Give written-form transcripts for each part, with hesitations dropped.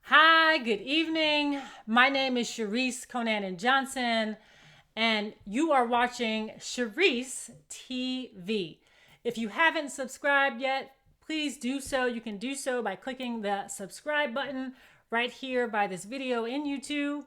Hi, good evening. My name is Sharice Conan and Johnson, and you are watching Sharice TV. If you haven't subscribed yet, please do so. You can do so by clicking the subscribe button right here by this video in YouTube.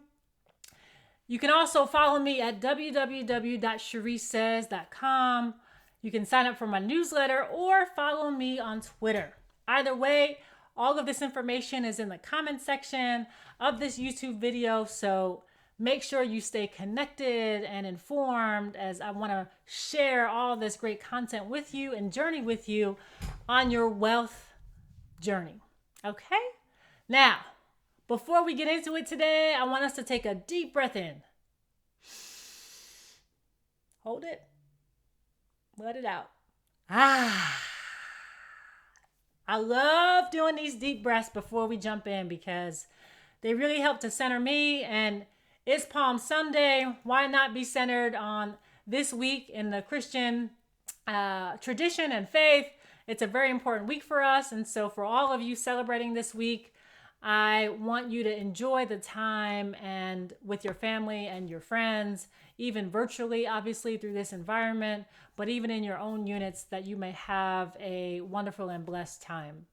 You can also follow me at www.sharicesays.com. You can sign up for my newsletter or follow me on Twitter. Either way, all of this information is in the comment section of this YouTube video, so make sure you stay connected and informed as I want to share all this great content with you and journey with you on your wealth journey. Okay? Now, before we get into it today, I want us to take a deep breath in. Hold it. Let it out. I love doing these deep breaths before we jump in because they really help to center me. And it's Palm Sunday. Why not be centered on this week in the Christian tradition and faith? It's a very important week for us. And so for all of you celebrating this week, I want you to enjoy the time and with your family and your friends, even virtually, obviously, through this environment, but even in your own units, that you may have a wonderful and blessed time.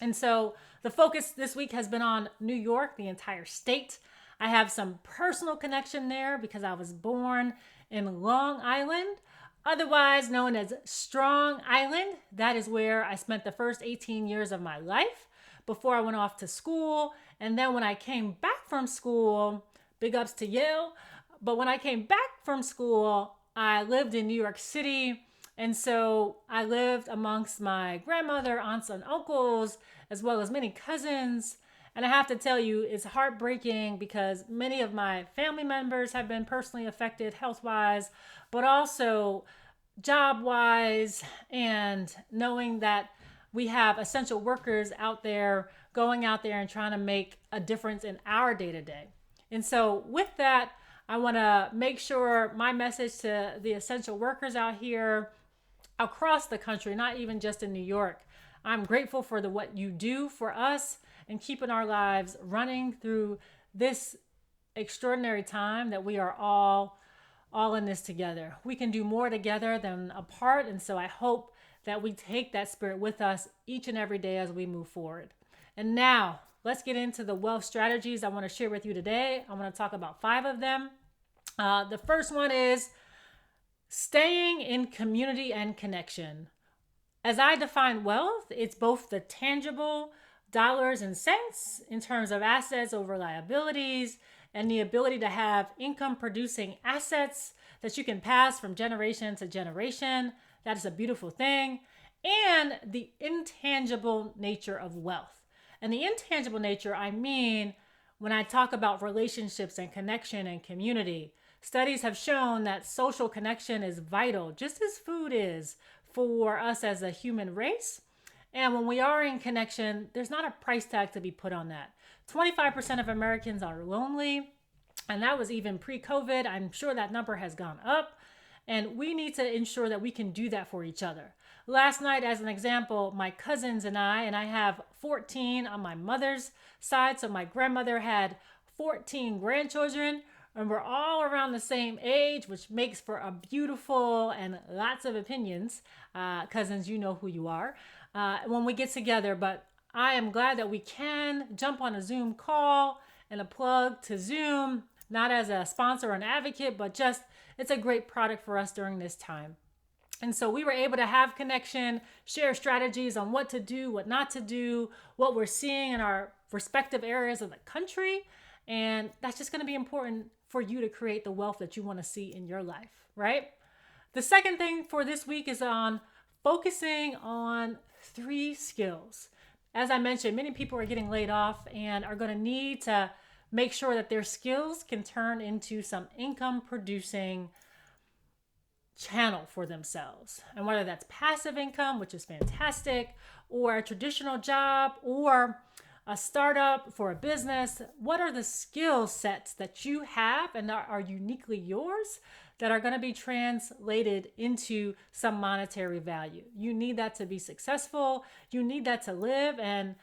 And so the focus this week has been on New York, the entire state. I have some personal connection there because I was born in Long Island, otherwise known as Strong Island. That is where I spent the first 18 years of my life before I went off to school. And then when I came back from school, big ups to Yale. But when I came back from school, I lived in New York City. And so I lived amongst my grandmother, aunts, and uncles, as well as many cousins. And I have to tell you, it's heartbreaking because many of my family members have been personally affected health-wise, but also job-wise, and knowing that we have essential workers out there going out there and trying to make a difference in our day-to-day. And so with that, I want to make sure my message to the essential workers out here across the country, not even just in New York. I'm grateful for what you do for us and keeping our lives running through this extraordinary time that we are all in this together. We can do more together than apart. And so I hope that we take that spirit with us each and every day as we move forward. And now let's get into the wealth strategies I want to share with you today. I want to talk about 5 of them. The first one is staying in community and connection. As I define wealth, it's both the tangible dollars and cents in terms of assets over liabilities and the ability to have income producing assets that you can pass from generation to generation. That is a beautiful thing. And the intangible nature of wealth. And the intangible nature, I mean, when I talk about relationships and connection and community, studies have shown that social connection is vital, just as food is for us as a human race. And when we are in connection, there's not a price tag to be put on that. 25% of Americans are lonely, and that was even pre-COVID. I'm sure that number has gone up. And we need to ensure that we can do that for each other. Last night, as an example, my cousins and I have 14 on my mother's side. So my grandmother had 14 grandchildren, and we're all around the same age, which makes for a beautiful and lots of opinions. Cousins, you know who you are when we get together. But I am glad that we can jump on a Zoom call, and a plug to Zoom, not as a sponsor or an advocate, but just it's a great product for us during this time. And so we were able to have connection, share strategies on what to do, what not to do, what we're seeing in our respective areas of the country. And that's just going to be important for you to create the wealth that you want to see in your life, right? The second thing for this week is on focusing on 3 skills. As I mentioned, many people are getting laid off and are going to need to make sure that their skills can turn into some income producing channel for themselves. And whether that's passive income, which is fantastic, or a traditional job, or a startup for a business, what are the skill sets that you have and are uniquely yours that are going to be translated into some monetary value? You need that to be successful. You need that to live. And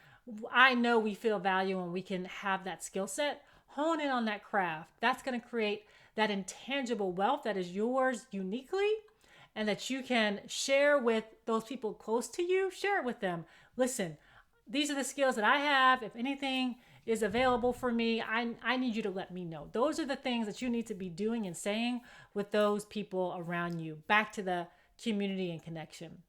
I know we feel value and we can have that skill set. Hone in on that craft. That's going to create that intangible wealth that is yours uniquely and that you can share with those people close to you. Share it with them. Listen, these are the skills that I have. If anything is available for me, I need you to let me know. Those are the things that you need to be doing and saying with those people around you. Back to the community and connection.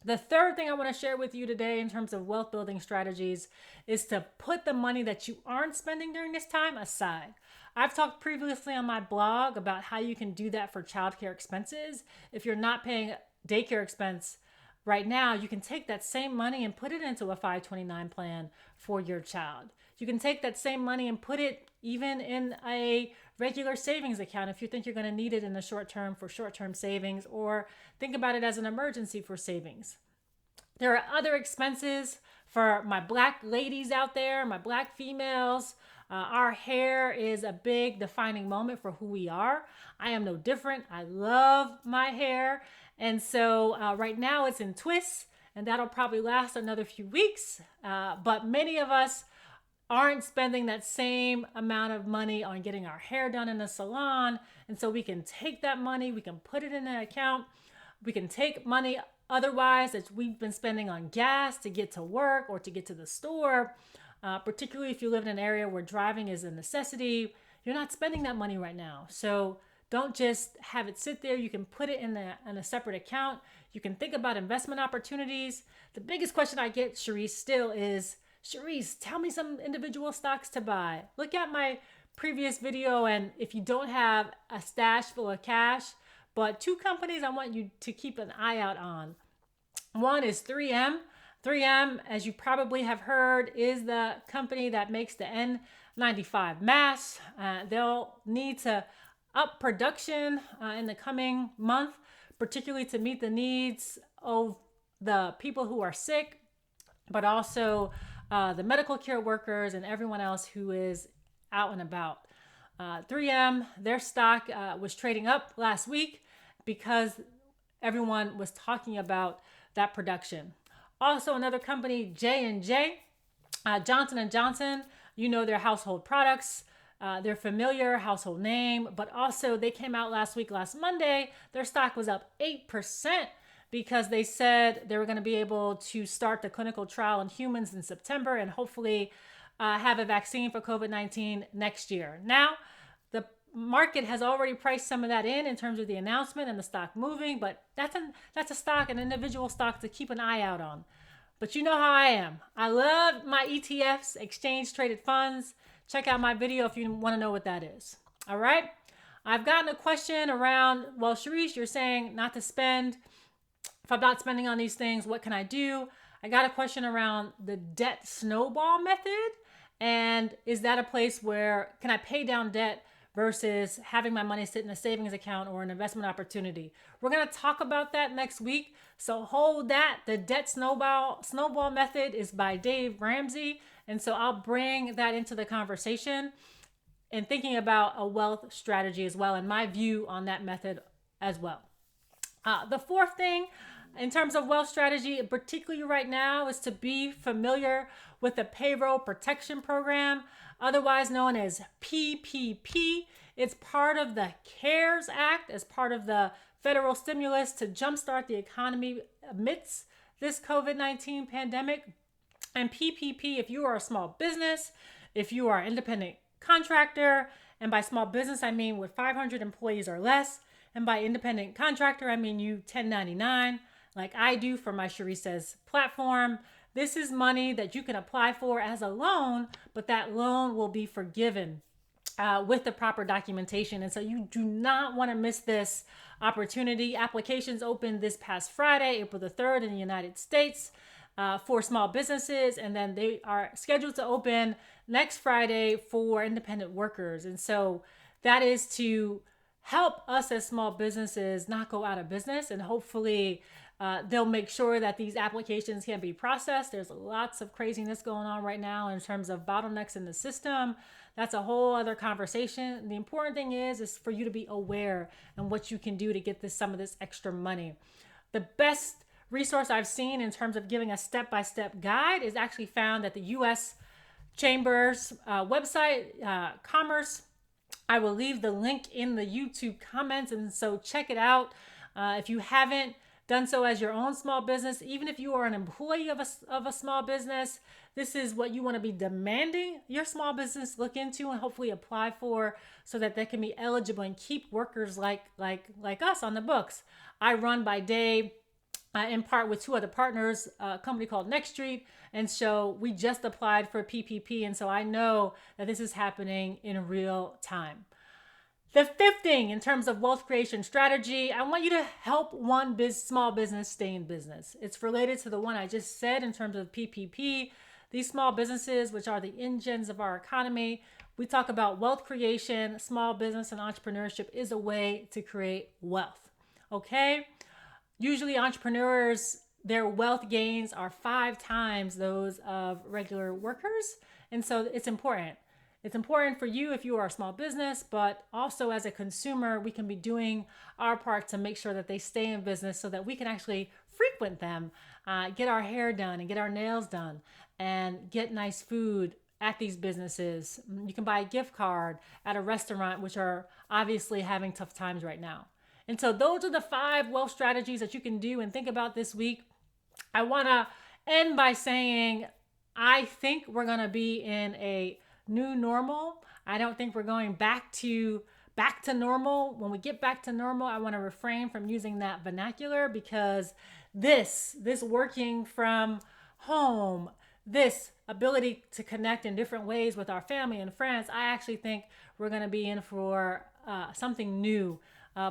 The third thing I want to share with you today in terms of wealth building strategies is to put the money that you aren't spending during this time aside. I've talked previously on my blog about how you can do that for childcare expenses. If you're not paying daycare expense right now, you can take that same money and put it into a 529 plan for your child. You can take that same money and put it even in a regular savings account if you think you're going to need it in the short term for short-term savings, or think about it as an emergency for savings. There are other expenses for my Black ladies out there, my Black females. Our hair is a big defining moment for who we are. I am no different. I love my hair. And so right now it's in twists, and that'll probably last another few weeks. But many of us aren't spending that same amount of money on getting our hair done in a salon. And so we can take that money, we can put it in an account, we can take money otherwise that we've been spending on gas to get to work or to get to the store, particularly if you live in an area where driving is a necessity. You're not spending that money right now. So don't just have it sit there. You can put it in a separate account. You can think about investment opportunities. The biggest question I get, Sharice, still is, Sharice, tell me some individual stocks to buy. Look at my previous video, and if you don't have a stash full of cash, but two companies I want you to keep an eye out on. One is 3M. 3M, as you probably have heard, is the company that makes the N95 masks. They'll need to up production in the coming month, particularly to meet the needs of the people who are sick, but also the medical care workers and everyone else who is out and about. 3M, their stock was trading up last week because everyone was talking about that production. Also, another company, J&J, Johnson & Johnson, you know their household products. They're familiar household name, but also they came out last Monday, their stock was up 8% because they said they were going to be able to start the clinical trial in humans in September and hopefully have a vaccine for COVID-19 next year. Now, the market has already priced some of that in terms of the announcement and the stock moving, but that's a stock, an individual stock to keep an eye out on. But you know how I am. I love my ETFs, exchange traded funds. Check out my video if you want to know what that is. All right. I've gotten a question around, well, Sharice, you're saying not to spend. If I'm not spending on these things, what can I do? I got a question around the debt snowball method. And is that a place where can I pay down debt versus having my money sit in a savings account or an investment opportunity? We're going to talk about that next week. So hold that. The debt snowball method is by Dave Ramsey. And so I'll bring that into the conversation and thinking about a wealth strategy as well and my view on that method as well. The fourth thing in terms of wealth strategy, particularly right now, is to be familiar with the Payroll Protection Program, otherwise known as PPP. It's part of the CARES Act as part of the federal stimulus to jumpstart the economy amidst this COVID-19 pandemic. And PPP, if you are a small business, if you are an independent contractor, and by small business, I mean with 500 employees or less, and by independent contractor, I mean you 1099, like I do for my Sharice Says platform. This is money that you can apply for as a loan, but that loan will be forgiven with the proper documentation. And so you do not want to miss this opportunity. Applications opened this past Friday, April the 3rd in the United States for small businesses. And then they are scheduled to open next Friday for independent workers. And so that is to help us as small businesses not go out of business, and hopefully they'll make sure that these applications can be processed. There's lots of craziness going on right now in terms of bottlenecks in the system. That's a whole other conversation. The important thing is for you to be aware and what you can do to get some of this extra money. The best resource I've seen in terms of giving a step-by-step guide is actually found at the U.S. Chamber's website, Commerce. I will leave the link in the YouTube comments, and so check it out. If you haven't done so as your own small business, even if you are an employee of a small business, this is what you want to be demanding your small business look into and hopefully apply for, so that they can be eligible and keep workers like us on the books. I run by day in part with two other partners, a company called Next Street. And so we just applied for PPP. And so I know that this is happening in real time. The fifth thing in terms of wealth creation strategy, I want you to help one small business stay in business. It's related to the one I just said in terms of PPP. These small businesses, which are the engines of our economy, we talk about wealth creation. Small business and entrepreneurship is a way to create wealth. Okay? Usually entrepreneurs, their wealth gains are 5 times those of regular workers. And so it's important. It's important for you if you are a small business, but also as a consumer, we can be doing our part to make sure that they stay in business so that we can actually frequent them, get our hair done and get our nails done and get nice food at these businesses. You can buy a gift card at a restaurant, which are obviously having tough times right now. And so those are the 5 wealth strategies that you can do and think about this week. I want to end by saying, I think we're going to be in a new normal. I don't think we're going back to normal. When we get back to normal, I want to refrain from using that vernacular, because this working from home, this ability to connect in different ways with our family and friends, I actually think we're going to be in for something new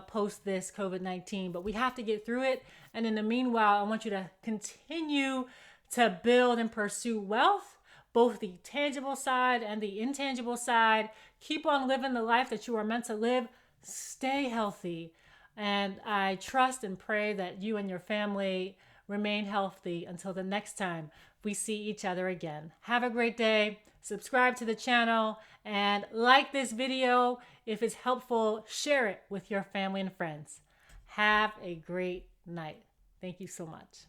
post this COVID-19, but we have to get through it. And in the meanwhile, I want you to continue to build and pursue wealth, both the tangible side and the intangible side. Keep on living the life that you are meant to live. Stay healthy. And I trust and pray that you and your family remain healthy until the next time we see each other again. Have a great day. Subscribe to the channel and like this video. If it's helpful, share it with your family and friends. Have a great night. Thank you so much.